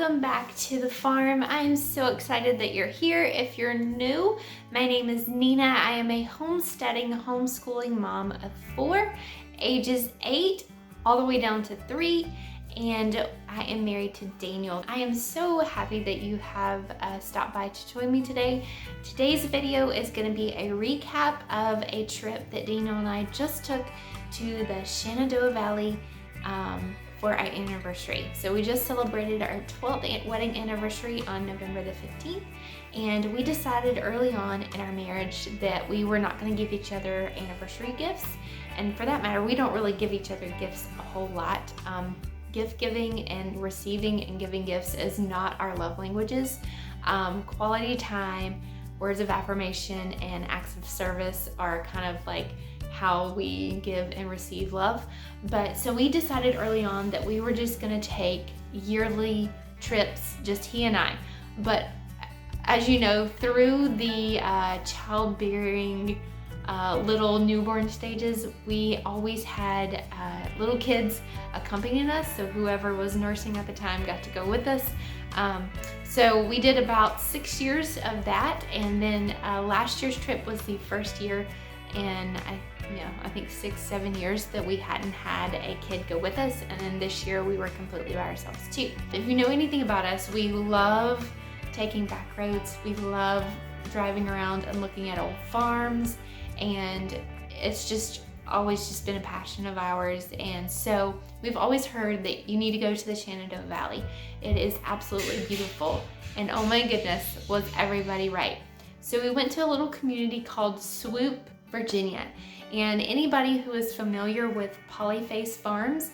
welcome back to the farm. I am so excited that you're here. If you're new, my name is Nina. I am a homesteading, homeschooling mom of 4, ages 8 all the way down to 3, and I am married to Daniel. I am so happy that you have stopped by to join me today. Today's video is going to be a recap of a trip that Daniel and I just took to the Shenandoah Valley for our anniversary. So we just celebrated our 12th wedding anniversary on November the 15th, and we decided early on in our marriage that we were not going to give each other anniversary gifts, and for that matter, we don't really give each other gifts a whole lot. Gift giving and receiving and giving gifts is not our love languages. Quality time, words of affirmation, and acts of service are kind of like how we give and receive love. But so we decided early on that we were just gonna take yearly trips, just he and I. But as you know, through the childbearing little newborn stages, we always had little kids accompanying us, so whoever was nursing at the time got to go with us. So we did about 6 years of that, and then last year's trip was the first year in I think 6-7 years that we hadn't had a kid go with us, and then this year we were completely by ourselves too. If you know anything about us, we love taking back roads, we love driving around and looking at old farms, and it's just always just been a passion of ours. And so we've always heard that you need to go to the Shenandoah Valley. It is absolutely beautiful, and oh my goodness, was everybody right. So we went to a little community called Swoope, Virginia, and anybody who is familiar with Polyface Farms,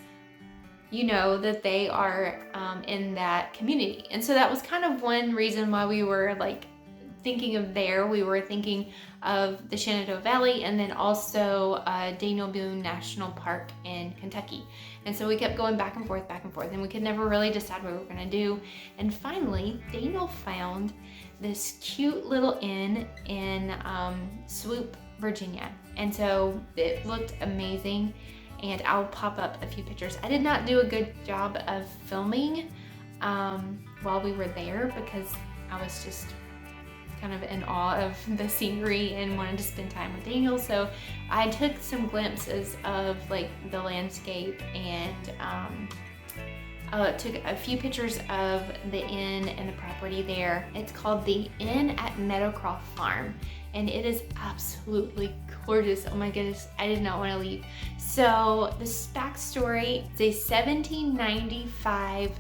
you know that they are in that community. And so that was kind of one reason why we were like thinking of there. We were thinking of the Shenandoah Valley, and then also Daniel Boone National Park in Kentucky. And so we kept going back and forth, and we could never really decide what we were gonna do. And finally, Daniel found this cute little inn in Swoope, Virginia. And so it looked amazing, and I'll pop up a few pictures. I did not do a good job of filming while we were there because I was just kind of in awe of the scenery and wanted to spend time with Daniel. So I took some glimpses of like the landscape and took a few pictures of the inn and the property there. It's called the Inn at Meadowcroft Farm, and it is absolutely gorgeous. Oh my goodness, I did not want to leave. So this backstory, it's a 1795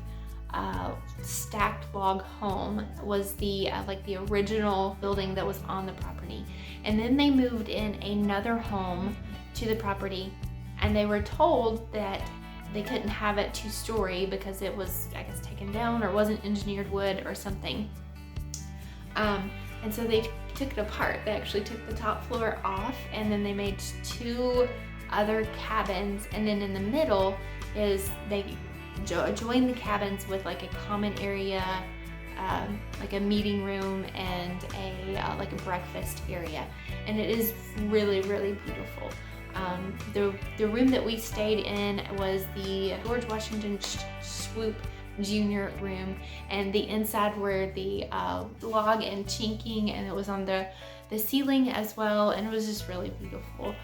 stacked log home was the like the original building that was on the property, and then they moved in another home to the property, and they were told that they couldn't have it 2-story because it was, I guess, taken down or wasn't engineered wood or something. And so they took it apart. They actually took the top floor off, and then they made 2 other cabins, and then in the middle is they joined the cabins with like a common area, like a meeting room and a like a breakfast area, and it is really, really beautiful. The room that we stayed in was the George Washington Swoope Jr. room, and the inside were the log and chinking, and it was on the ceiling as well, and it was just really beautiful.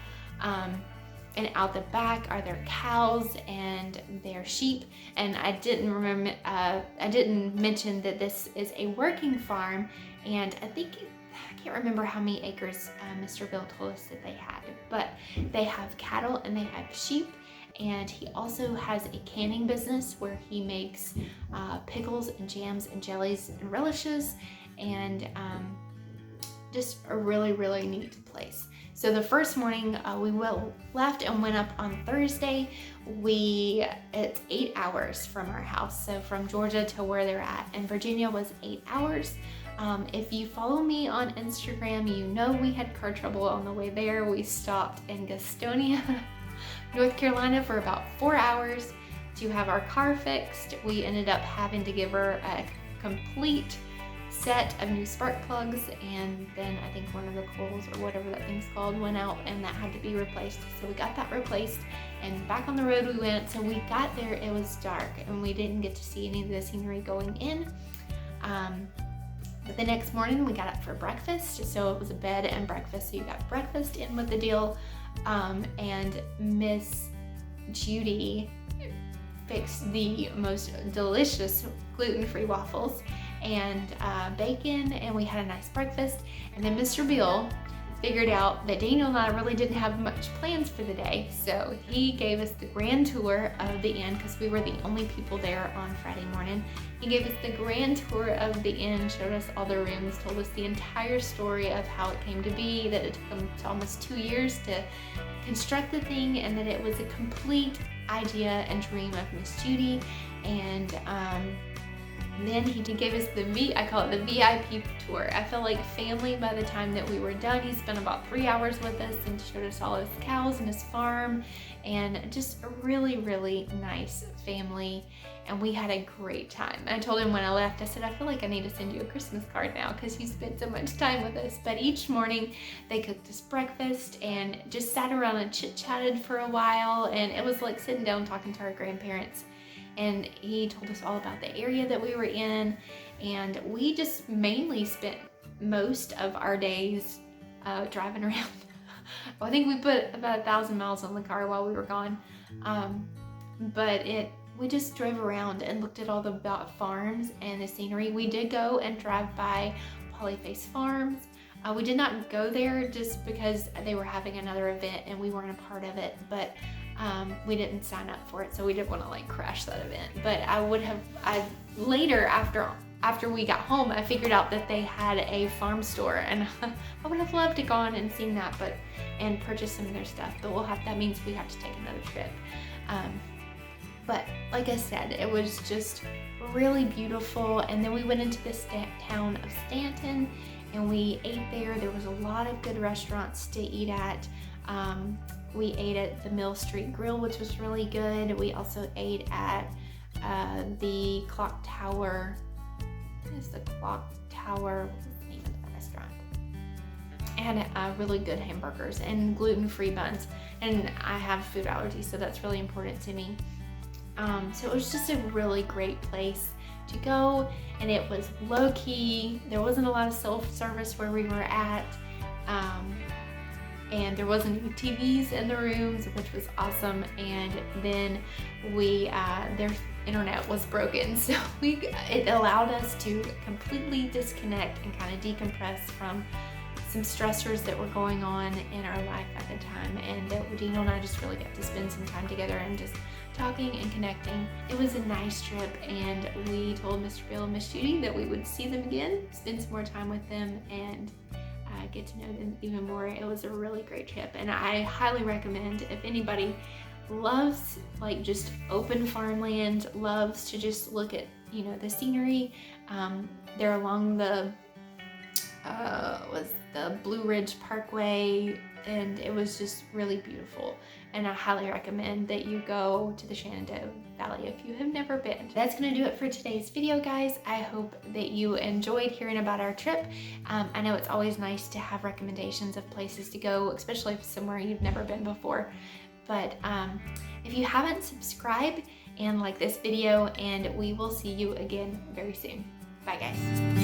And out the back are their cows and their sheep. And I didn't mention that this is a working farm, and I can't remember how many acres Mr. Bill told us that they had, but they have cattle and they have sheep, and he also has a canning business where he makes pickles and jams and jellies and relishes, and just a really, really neat place. So the first morning we left and went up on Thursday. It's 8 hours from our house, so from Georgia to where they're at, and Virginia was 8 hours. If you follow me on Instagram, you know we had car trouble on the way there. We stopped in Gastonia, North Carolina for about 4 hours to have our car fixed. We ended up having to give her a complete set of new spark plugs, and then I think one of the coils or whatever that thing's called went out, and that had to be replaced. So we got that replaced, and back on the road we went. So we got there, it was dark, and we didn't get to see any of the scenery going in. But the next morning we got up for breakfast, so it was a bed and breakfast, so you got breakfast in with the deal. And Miss Judy fixed the most delicious gluten-free waffles and bacon, and we had a nice breakfast. And then Mr. Bill figured out that Daniel and I really didn't have much plans for the day, so he gave us the grand tour of the inn because we were the only people there on Friday morning. He gave us the grand tour of the inn, showed us all the rooms, told us the entire story of how it came to be, that it took him almost 2 years to construct the thing, and that it was a complete idea and dream of Miss Judy. And then he gave us I call it the VIP tour. I felt like family by the time that we were done. He spent about 3 hours with us and showed us all his cows and his farm, and just a really, really nice family. And we had a great time. I told him when I left, I said, I feel like I need to send you a Christmas card now because you spent so much time with us. But each morning they cooked us breakfast and just sat around and chit-chatted for a while, and it was like sitting down talking to our grandparents. And he told us all about the area that we were in, and we just mainly spent most of our days driving around. I think we put about 1,000 miles on the car while we were gone, we just drove around and looked at all the farms and the scenery. We did go and drive by Polyface Farms. We did not go there just because they were having another event and we weren't a part of it, but we didn't sign up for it, so we didn't want to like crash that event. But later after we got home, I figured out that they had a farm store, and I would have loved to go on and seen that, and purchase some of their stuff. But that means we have to take another trip. But like I said, it was just really beautiful. And then we went into this town of Staunton, and we ate there. There was a lot of good restaurants to eat at. We ate at the Mill Street Grill, which was really good. We also ate at the Clock Tower. What is the Clock Tower? What's the name of the restaurant? And really good hamburgers and gluten-free buns. And I have food allergies, so that's really important to me. So it was just a really great place to go, and it was low-key. There wasn't a lot of self-service where we were at. And there wasn't any TVs in the rooms, which was awesome. And then their internet was broken, so it allowed us to completely disconnect and kind of decompress from some stressors that were going on in our life at the time. And Daniel and I just really got to spend some time together and just talking and connecting. It was a nice trip, and we told Mr. Bill and Miss Judy that we would see them again, spend some more time with them, and get to know them even more. It was a really great trip, and I highly recommend, if anybody loves like just open farmland, loves to just look at the scenery. They're along the Blue Ridge Parkway, and it was just really beautiful. And I highly recommend that you go to the Shenandoah Valley if you have never been. That's gonna do it for today's video, guys. I hope that you enjoyed hearing about our trip. I know it's always nice to have recommendations of places to go, especially if somewhere you've never been before. But if you haven't, subscribe and like this video, and we will see you again very soon. Bye, guys.